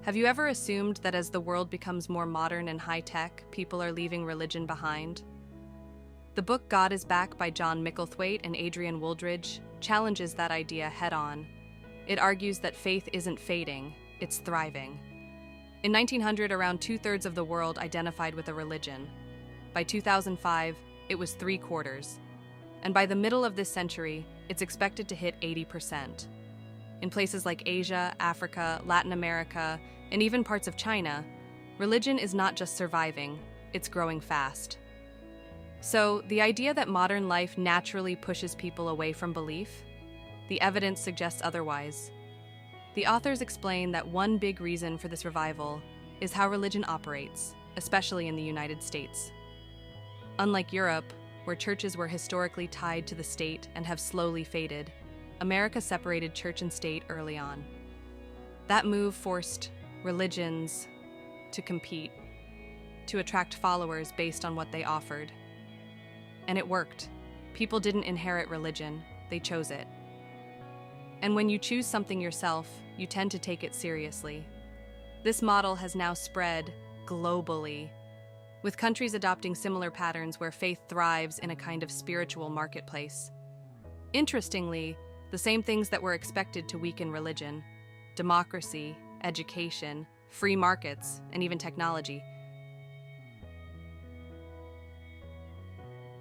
Have you ever assumed that as the world becomes more modern and high-tech, people are leaving religion behind? The book God is Back by John Micklethwait and Adrian Wooldridge challenges that idea head-on. It argues that faith isn't fading, it's thriving. In 1900, around 2/3 of the world identified with a religion. By 2005, it was 3/4. And by the middle of this century, it's expected to hit 80%. In places like Asia, Africa, Latin America, and even parts of China, religion is not just surviving, it's growing fast. So, the idea that modern life naturally pushes people away from belief? The evidence suggests otherwise. The authors explain that one big reason for this revival is how religion operates, especially in the United States. Unlike Europe, where churches were historically tied to the state and have slowly faded, America separated church and state early on. That move forced religions to compete, to attract followers based on what they offered. And it worked. People didn't inherit religion, they chose it. And when you choose something yourself, you tend to take it seriously. This model has now spread globally, with countries adopting similar patterns where faith thrives in a kind of spiritual marketplace. Interestingly, the same things that were expected to weaken religion, democracy, education, free markets, and even technology,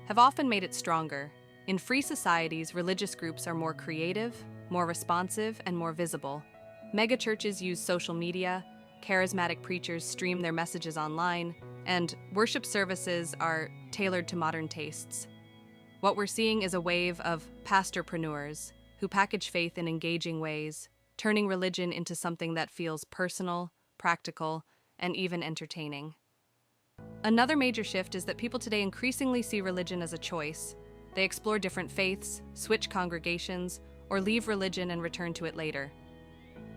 have often made it stronger. In free societies, religious groups are more creative, more responsive, and more visible. Megachurches use social media, charismatic preachers stream their messages online, and worship services are tailored to modern tastes. What we're seeing is a wave of pastorpreneurs who package faith in engaging ways, turning religion into something that feels personal, practical, and even entertaining. Another major shift is that people today increasingly see religion as a choice. They explore different faiths, switch congregations, or leave religion and return to it later.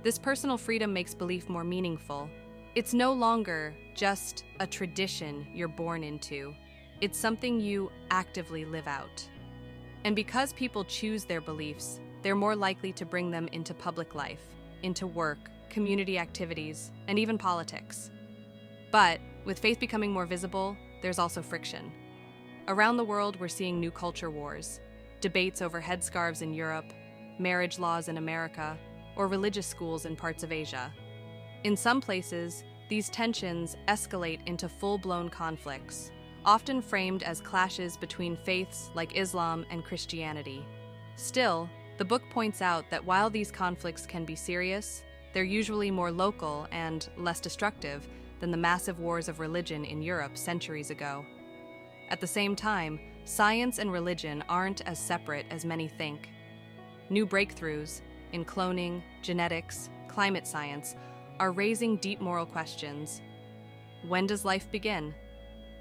This personal freedom makes belief more meaningful. It's no longer just a tradition you're born into. It's something you actively live out. And because people choose their beliefs, they're more likely to bring them into public life, into work, community activities, and even politics. But with faith becoming more visible, there's also friction. Around the world, we're seeing new culture wars, debates over headscarves in Europe, marriage laws in America, or religious schools in parts of Asia. In some places, these tensions escalate into full-blown conflicts, often framed as clashes between faiths like Islam and Christianity. Still, the book points out that while these conflicts can be serious, they're usually more local and less destructive than the massive wars of religion in Europe centuries ago. At the same time, science and religion aren't as separate as many think. New breakthroughs in cloning, genetics, climate science are raising deep moral questions. When does life begin?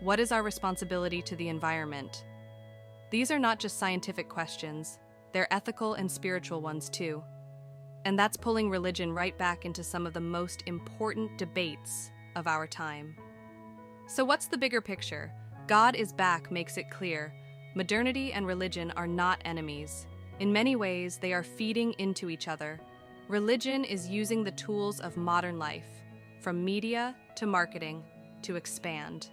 What is our responsibility to the environment? These are not just scientific questions, they're ethical and spiritual ones too. And that's pulling religion right back into some of the most important debates of our time. So what's the bigger picture? God is Back makes it clear. Modernity and religion are not enemies. In many ways, they are feeding into each other. Religion is using the tools of modern life, from media to marketing, to expand.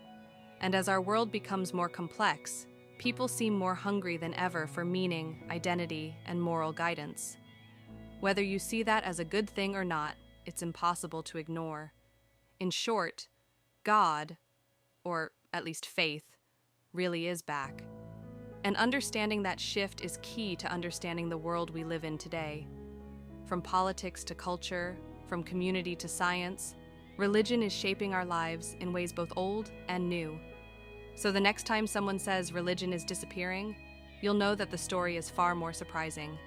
And as our world becomes more complex, people seem more hungry than ever for meaning, identity, and moral guidance. Whether you see that as a good thing or not, it's impossible to ignore. In short, God, or at least faith, really is back. And understanding that shift is key to understanding the world we live in today. From politics to culture, from community to science, religion is shaping our lives in ways both old and new. So the next time someone says religion is disappearing, you'll know that the story is far more surprising.